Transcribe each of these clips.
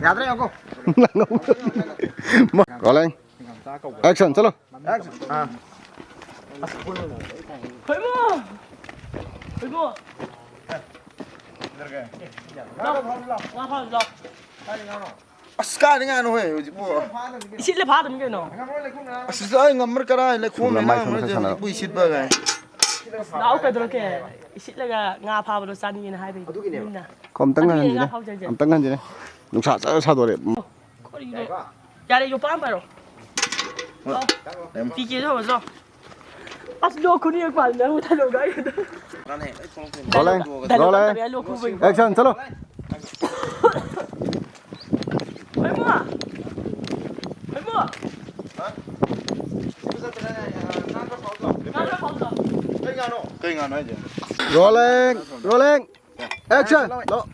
याद रहे आपको rolling action चलो हाँ Ska dengan anu hei, isit le phá tầm cái nó Ska ngammer kara le khom le na, mana bu isit ba gai. đau cái đó cái isit le cái ngà phá vào đó san như này hai bên nè không tăng hơn gì đấy không tăng hơn gì đấy lúc sao rồi nhà đây vô bán phải rồi đi kia thôi mà sao bắt lô con đi quản nữa thay đồ đấy rolling action चलो phải mua Cây ngano aja. rolling action lo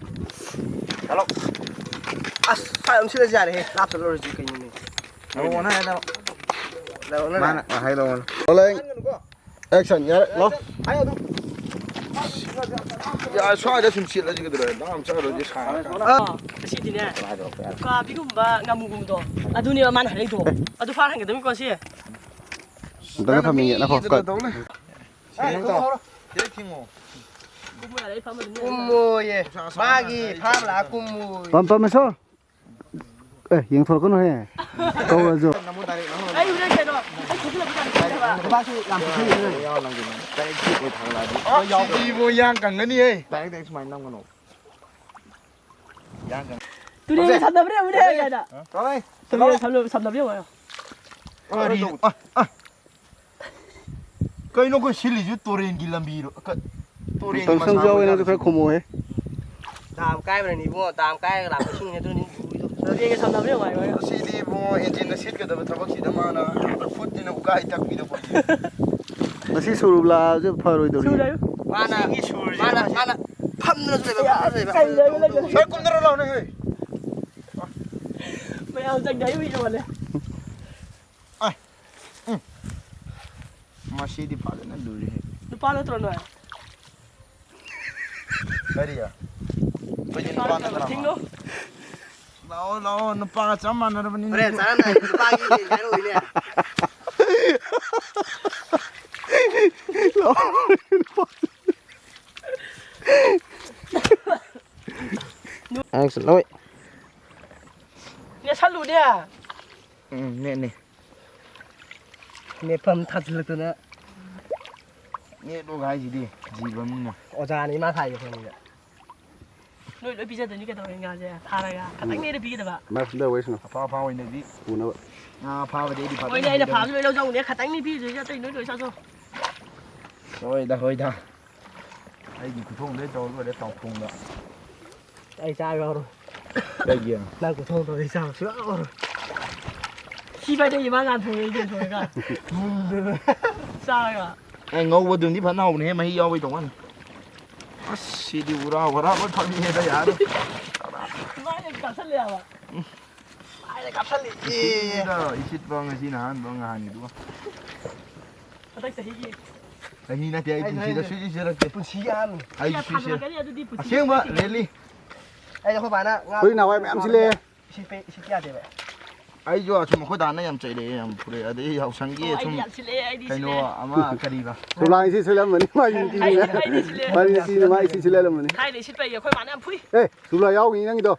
Kalau Phải ông chưa ra đấy, lắp rồi gì cái này. Đâu mana ya đâu. Đâu nó mana hay luôn rolling action ya lo Ya soal dia sumsit lagi gitu loh. Nam saya udah jadi isit đi nè qua ví dụ mà ngam mùng đó à tôi nhiều mà này đồ à tôi phát hành cái đó con gì tăng cái mình nó không cần Jadi tingo. cũng là đấy phá mình Kumui, bagi, tham là kumui. pam mà sao yang thôi con này câu rồi ấy đây cái đó ấy cũng là cái này Các bác sĩ làm cái gì này? Đi vô giang cần cái gì ấy. Tại cái mày năm con nổ. Giang cần. tôi đi thăm đập đấy cái đó Có đây. tôi đi thăm đập đấy mà Đi. Cái nó có xử lý chút toren gì làm gì rồi. Toren tăng sang dâu này phải khom mồi Tạm cái này mua, tạm cái làm cái chuyện này tôi đi. tôi đi cái thăm đập đấy mà Sidi mo engine seat ka dapat tabak sida mana. Foot din ako kahit tak video po. masih suruh lah je faru itu Mana, mana. Phâm nó rồi bà. cái đấy Saya kum daro law na hey. màyเอาdanh đấy bây giờ này Masih di pala na dulu. nó pa nó tròn rồi Dari ya. Pwede ni pa pa nó naทิ้งdrama. nó Lao na pa sama na naman ni. Rồi sáng này bagi cái rồi nè. action lôi nghe sát lụt đi à Nè nè. Mẹ phâm thật lực tôi nữa. Nè đồ gai gì đi. Gì bấm nè. Ở ra này mà thay được này. nuôi bây giờ tự nhiên cái tàu nghe gì thà ra cái anh nghe được biết được bạn mà đâu vậy sao Pa pa ini di. nó Pa vào đây đi pa. ôi đây là phá rồi đâu rồi đấy khát anh đi biết rồi cho tôi nói rồi sao rồi Thôi đã. Ai gì cũng thông đấy cho rồi để tàu cùng đó. Đây ra rồi. Đây kìa. Đang của thôn rồi sao sữa rồi. khi phải đây mà ngàn thôi đi thôi cả sao rồi Anh ngô qua đường đi phản hậu này mà hi do với tổng anh. Sidi ura vẫn còn như thế đó. mai lại cả sát lẹo à Ai lại cặp sắt lì. Đó, isit bang sinahan bang hani dua. ở đây sẽ gì Lagi nanti ai pun sida suji sira ke. Bún xí ăn. Ai cái suji thằng sira. cái này tôi đi bút Siang ba, Leli. Đây là không phải nè. ơi nào em xin lê Xí kia thế vậy. Ai jo cuma ko dana yam chai de yam pure ade hau sangi ai chum đi ăn xin lê ai đi xin lê kaino ama kariba. sụp lại xin làm mình mà gì gì mà xin mà xin làm mình hai để xin bây giờ khơi bạn em phui ê sụp lại áo gì năng đó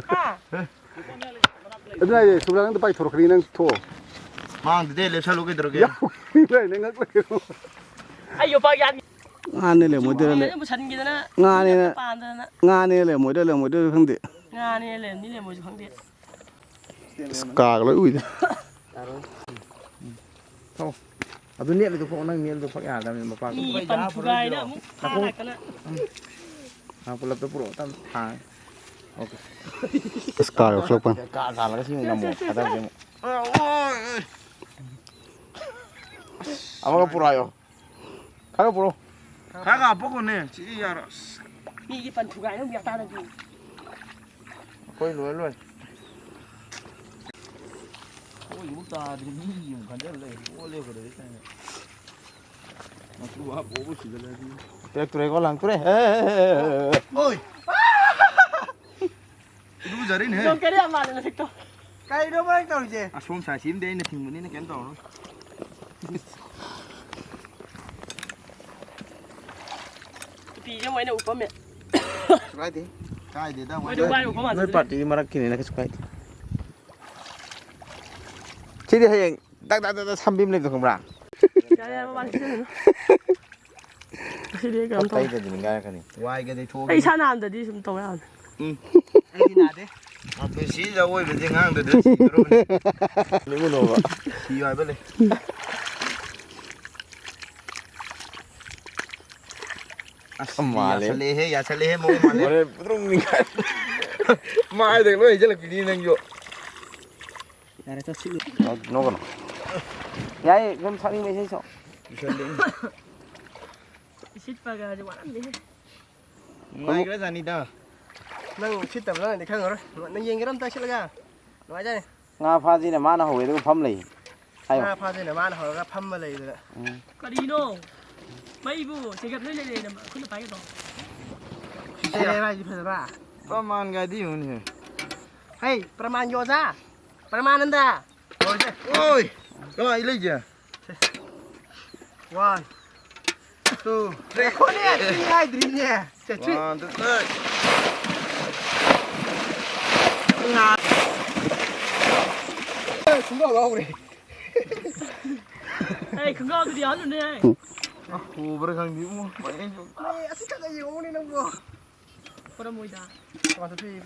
ha cái này sụp lại năng bay thổi cái năng thổi Mang de le salu ke droge. này năng ngắt lại ai vô bao giờ ngan này là một đứa này một chân kia đó ngan này là bàn đó ngan này là một đứa không được nga này lên như là một phong điện cả cái lối ui Adu ni le tu ko nang ni le pak ya tam ma pa. đi phần phụ gai đó muốn pha lại cái đó Ha pula tu pro tam ha. Okay. cả cái lối pan Ka ka la si namo kata dia. Ama ka pura yo. Ka puro. Ka ka apa ko ne? Si ya. đi cái phần phụ gai nó bị ta là gì Koi luai luai. Ôi bút ta thì nghĩ gì mà khăn rất là ô leo vào đấy này. Mà chú bố chỉ là gì? Tụi có lần tụi ôi. 자리네. 좀 깨리 안 맞는 색도. cái đó mới tao gì 아, 솜 사심 데이네 팀문이네 깬다. 비 좀 와이네 오빠면. 가야 돼. 가야 되다. 와이도 와이 오빠만. 너 파티 마라키네 계속 가야 돼. 지디 하영 딱딱딱 3빔 랩도 그거라. 야야 뭐 맛있는. 시리가 안 갑자기 더. 되는 거야 가니. 와이가 돼 줘. 이 산에 안 되지 좀 더야. ai đi nào đấy 아, 그 시자 오이 베지 강데 데 시도로. 누구 넣어? 시와이 벌레. 엄마, 살레해 야 살레해 뭐 말래. 원래 부드럽니까? 마이 되고 이제 기디 냉겨. này tao xin 너거나. 야이 그럼 사ling 메시죠. 시빠가 아주 완데. 와이 그래 자니다. nâng xin tập nó để khang rồi nó yên cái đâm tay xin ra nói cho này nga 파지네 마나 호에 되고 밤레이. 아유. à pha thế là man hỏi ra phăm mà lấy rồi 거리노. 마이부 제가 흘려내는 근데 바이도. thế này gì phải ra 빠만 가디 오니. hey praman vô ra praman anh ta rồi chứ 오이. 가 일레자. one two three con nè đi hai đi nè chờ chứ 와, 됐다. chúng nó vào đi 에이 그거들이 하는데. 오버를 강디 뭐. này xin cái gì cũng đi đâu vô 그럼 뭐이다. còn tôi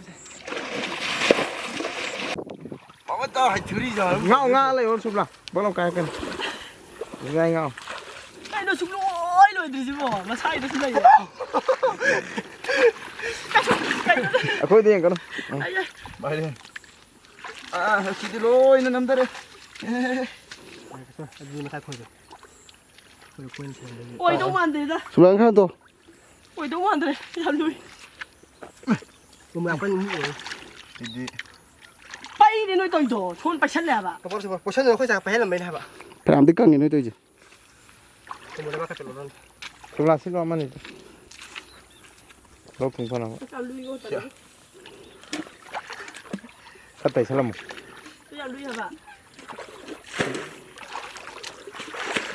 맞다. 하이 들이자. ngao nga lấy ôn sụp là bớt lòng cay cần. Ngay ngao. 아이 너 죽로 어이 너 들지 뭐. 나 차이도 신나 이거. khôi tiền con. 아이 빨리. 아, 지들로 있는 남들을. gì mà thay khôi rồi khôi quên tiền rồi 어이 너무 안 되다. 수랑 하나 더. 어이 너무 안 돼. 야 루이. mình làm cái gì vậy 지디. 빠이리 너희 또이도 좋은 빠이 찰래 봐. có bao bộ sân rồi khôi giặc phải là mấy hả bạn 바람 득강이 너희 또이지. không muốn bắt cái lỗ sụp là xin lo mà này. 너 풍선하고 야 루이 이거 다. 갔다 이 사람. 야 루이 봐.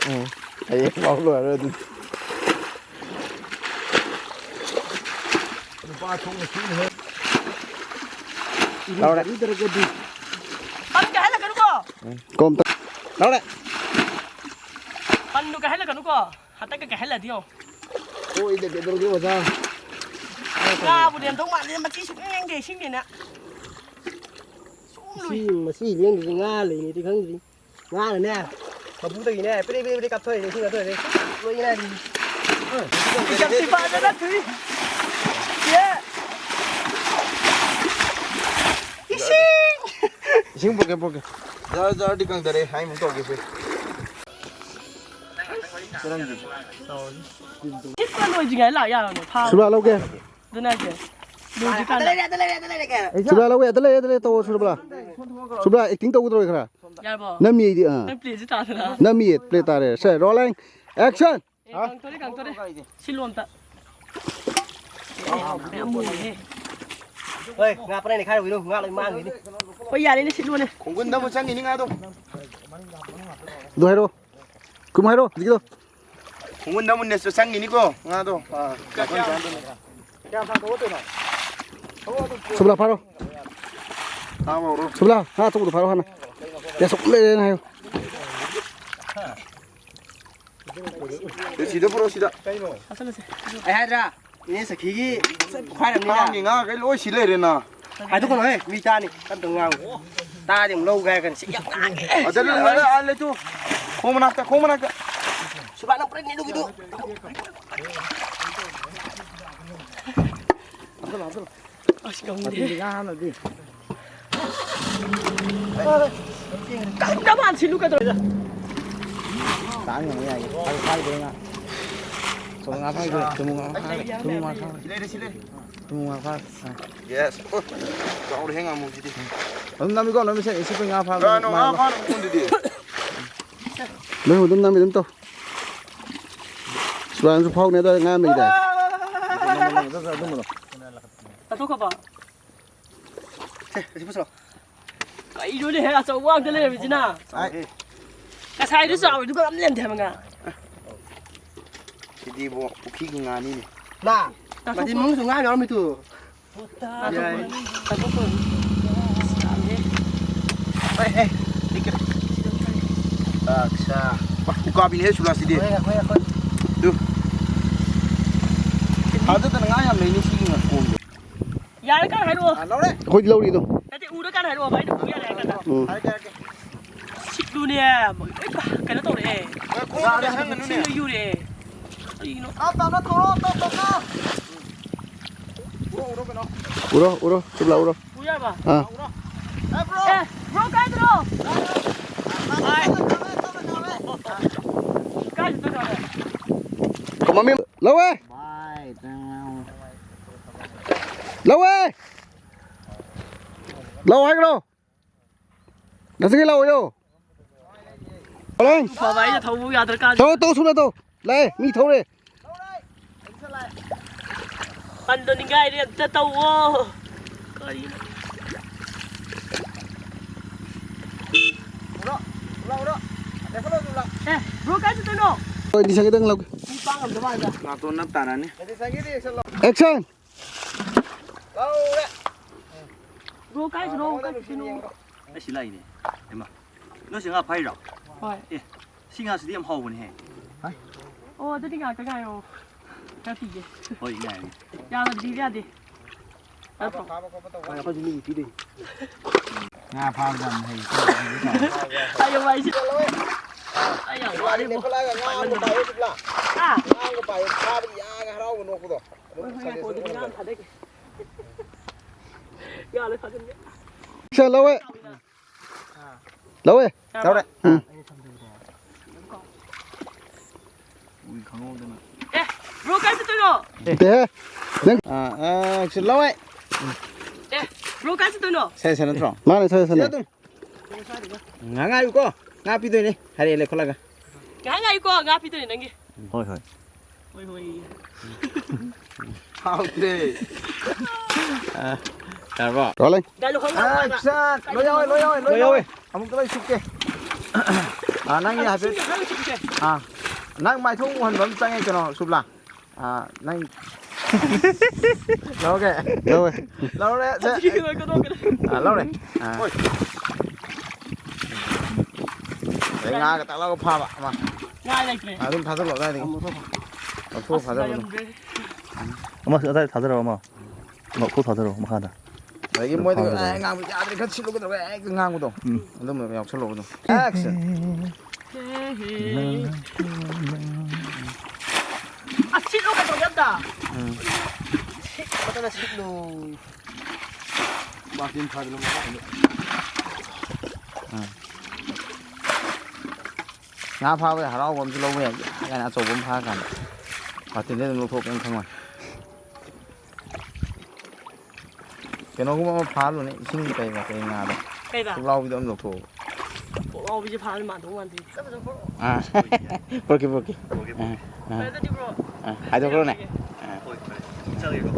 응. 아예 먹으러 와야 돼. 나오래. 빠는 게 할라 가는 거. 꼼 딱. 나오래. 빠는 게 할라 가는 거. 하다 게 할라 디요. 오 이제 걔들 좀 오자. 야 우리 동안 mà chỉ xuống nhanh để xin tiền ạ. Xuống lùi. xì mà xì riêng thì nga lấy thì không gì nga là nè mà bút gì nè bây đi cặp thôi thì xin cặp thôi đi rồi như này thì Đi chậm thì bà ra đất thứ. Yeah. 지금 볼게. 자, 디강들에 하이 못 오겠어. Ít con nuôi gì ngày lại à nó tha. 수라 라오게. Đứa này kìa. Nuôi gì cả. 수라 라오게 들래 또 수라. 수라 액팅 또 들어 그래. Ya bò. 남미 디 어. Em plei gì ta nữa. 남미 플레이타레. 세 롤링 액션. Càng tôi đi. Xin luôn ta. Em mua này. ơi nga cái này khai rồi đâu nga lại mang gì đi Bây giờ đi xin luôn này. 공군 너무 짱이니 가도. 너 해로. 그럼 해로. 이기도. 공군 너무 냈어 짱이니고 가도. 아, 수라 바로. 다음으로. 수라 하나 또도 바로 하나. 야 속래 나요. 지도 부러시다. À sao rồi. ai hai ra ini sekigi khoai làm 아, như 가 cái lối xí lệ na. hai đứa con ơi mi ta này căn tường ngang ta thì lâu gai gần sẽ giặc 아, 저리 알레 또. 고문 할까? bạn nó đi đâu cái đâu À chị công đi. 하나 디. Các bạn xin luôn cái rồi. 땅이 아니야 이거. 빨리 들어가. 동아 파이 그래. 동아 파. 시레 시레. 동아 파. 예스. 자, 우리 행아 무지디. 남이 거 남이 세 스프링 아 파. 아, 너 아파는 건데디. 너희 좀 남이 좀 또. 수라 좀 파고 내다 nga mình đây. Ta thuốc không ạ? 같이 붙어. 이러네 해가 저 왕 들래 미지나. 아 사이드 싸워 누가 암년 대만가. 디디 뭐 오키기 아니네. 나 마지 뭉수 nga nhỏ mới thử. 아 예. 저 dikit. Aksa. Wah, buka bini sudah sini. Tuh. Ada tengah yang ini sih nggak kuat. 야를 깐 해로. Lâu đấy. 거기 lâu đi đâu 나한테 우를 깐 해로. 많이 좀 야래 깐. Oke. 식루네 뭐 cái nó tổ đấy. Ra đây hang xin nó yêu đấy. 이노. nó thô to. 울어 좀 울어 뭐야 봐. 아 에, bro 까지 들어. 까지 들어. còn mà miếng lâu ơi lâu ơi lâu hay đâu nó sẽ cái lâu vô lên 봐봐 이제 더 보기 아들까지. 또 손에 또 lấy mi thâu đi 완전히 가이리 뜯다워. 거리. 에, bro 까지 들어. rồi đi sang cái灯lâu 빵 엄청 많아. Nah, tuh nắp tanah nih. action bro 까지 들어. 까지 들어.那是来呢，对嘛？那是俺拍照， 헐. 是俺是点好问嘿， 어, 어디 가? 가요. 가 피게. 可以呢。 야, 너 비벼야 돼. 알았어. Kayak apa sini gitu deh. Nah, paham kan? Hei. 아유, 맛있어. 아유, 와리 뭐. 아. 야, 내 사진. action lâu ấy lâu ấy Sao đấy? 우리 강호도는 에, 브로까지 들어. thế nâng Action lâu ấy. 에, 브로까지 들어. Saya sana terong. má này sao sao này Siapa tuh? Nggak yuk kok. Ngapi tuh ini. Hari ini kolaga. 강아 이거 가 비들 있는 게. 허이 허이. 호이 호이. Oke. Dah pak. đó lên 나도 건강. Action. Loyoy. Kamu tuh lagi suke. Nang ya habis. 하고 싶게. Nang mai thu hoàn vẫn sang cho nó sụp là. Nang. Lâu kìa. lâu ấy Lâu đấy. 어떻게 그걸 꺼도 그래. Lâu đấy. Đấy Nga cái tao lâu pha bạn mà. 나야 그래. 좀 다 들어 놔야 돼. 소 다 들어. 엄마 다 들어 엄마. 코다 들어 엄마 하다. 이게 뭐야 이거 ngang với 아들이 같이 놓고 들어 그 ngang 거도. 너무 역 철로 거도. 액션. 아, 치료가 돌렸다. Bắt xích luôn. Bà tiền phải luôn Nga pha với hào bom lâu vậy. Cái nào sổ bom pha cả. Và tiền lên lục thuộc em không à. Cái nó cũng phá luôn đấy, xin cái và cái Nga đó. 그러니까. Cũng lâu với lục thuộc. 어, 이제 반을 만동안 돼. Porque. 그래도 집으로. Ayo bro này. 저기 이거.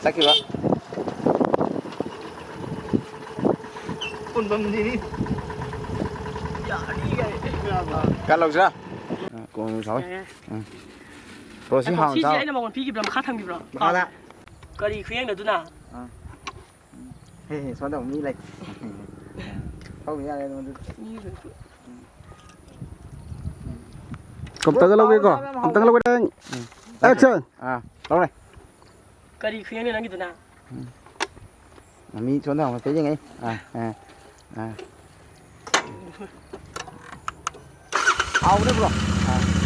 Sakit pak. ôn bấm gì đi. 야, 이게. Cắt lọc chưa? Còn sáu. Rồi xin hàng 치즈 sao? 애는 먹으면 비기브랑 카탕 비브랑. Ba đã. 거리 그냥 넣어두나. Xoắn đồng mi lệch. Không nghĩ ra đây luôn. cầm tay lâu cái cỏ cầm tay lâu cái đang action Lâu này. 거리 그냥 넣는 게 되나. Mi xoắn đồng thấy như ngay. Ao đấy bro.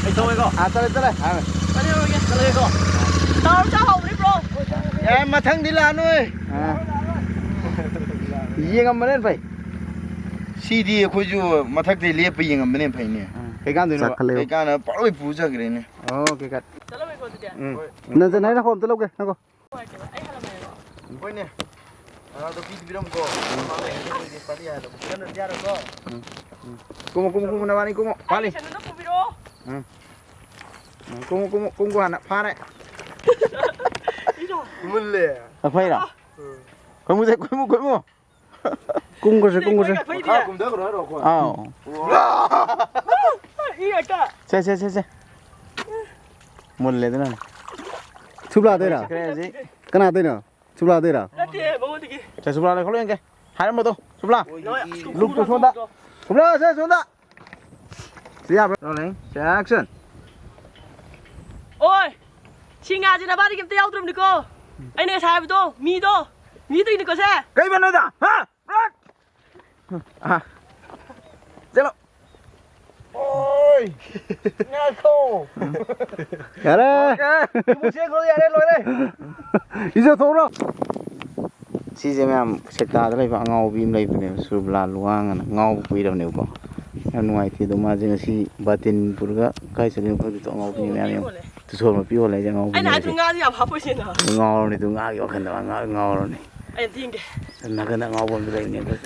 Hey thôi 이거. Tới đây. 빨리 오게. 빨리 이거. 나올 자 우리 bro. Em mà thằng đi làm ơi. Gì ngầm lên phải. CD khối ju mà thắc thì liệp bây giờ mình nên phải nè. Cái gan sạc nữa. lều cái cái nó bảo vệ phụ trợ cái này. Okay cắt. 잘라면 이거 어디야? nên thế này nó không tới lâu cái nó có 아이 하라면. Ôi nè. Nó tôi đi đâu có. Mà này đi phải đi à. Nó được ra được có. Cung nào đi cung. Phá đi. 쟤는 또 비로. Cung hẳn phá đấy. 이거. Mình lẹ. Phê à? Quay mua. cung cái cung cái cũng đỡ rồi đâu con Iya kak. 쟤 몰래 되나 chụp lại đây nào 그래야지 cái nào đây nào chụp lại đây nào Nanti bawa lagi. 자 수블라를 걸려게 하는 모도 수블라 룩도 쏜다 수블라 쟤 쏜다 시합 롤링 자 액션 Ôi, chị ngà chị là ba đi kiếm tiêu tụi mình được cô. Anh này xài với tôi, mì tôi thì được có xe. cái bên đây da ha à 젤로 ôi nghe khô cả đây một chiếc rồi đây rồi đây 이제 돌아 시제면 색다 들이 봐 ngầu bim đây bên subla luang ngầu quý đâu nếu có em ngoài thì đúng mà chính là batin purga cái sự có thì ngầu bim này em tu soi mà piu lại cho ngầu Anh này tụi ngà thì làm hấp với chị nào. ngầu này tu ngà cái khăn đó ngầu rồi này Anh tin kì. nó cái ngầu bên đây này cái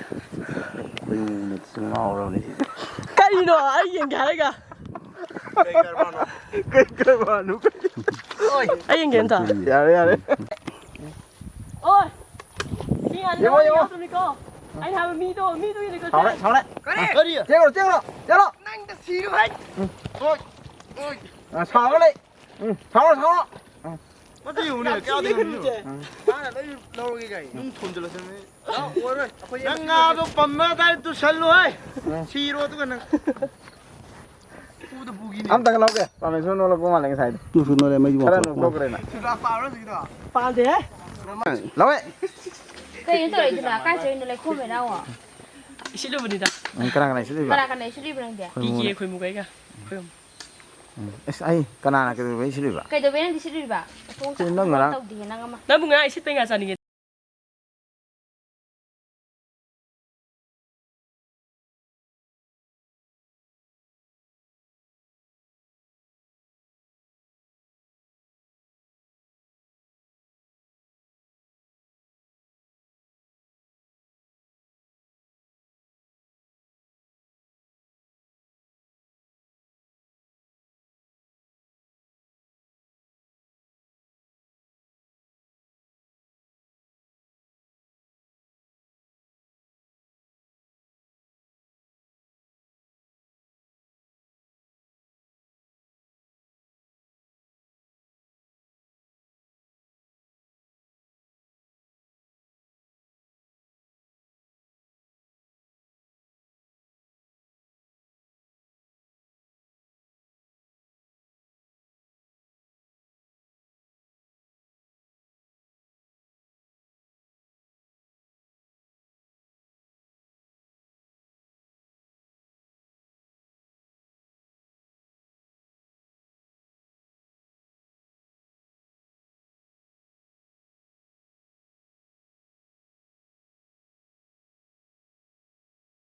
ngầu rồi này Cái gì nữa, anh nhìn cái cả. cái mà nó Ôi, anh nhìn cái thằng. dạ đấy Ôi, chị ngà chị là ba đi kiếm tụi mình cô. Anh làm mì tôi thì được có xe. sáu đấy cái gì chết rồi Anh đã xí được anh. sáu cái đấy sáu 맞지 오늘 깨어들었네 나는 너로 이게 눈톤 들었으면 오늘 양가도 밤마다 또 살로 해 시로도 그냥 우도 보기네 ăn tăng lâu kìa còn này xuống nó là có mà lấy cái này tu xuống nó đây mấy cái bộ này nó cái này 수다 빠르 지다 Phàn thế. lâu ấy cái tôi là cái chơi nó lại không phải đâu à Xí được đi ta. cái này sẽ đi cái này sẽ đi bên kia Đi kia khơi một cái cả. Khơi không? ai cái này là cái gì vậy sẽ đi vào cái đầu bên thì sẽ đi vào Chứ nó ngờ lắm. tàu thì năng mà Nó một ngày xí tay ngà sao đi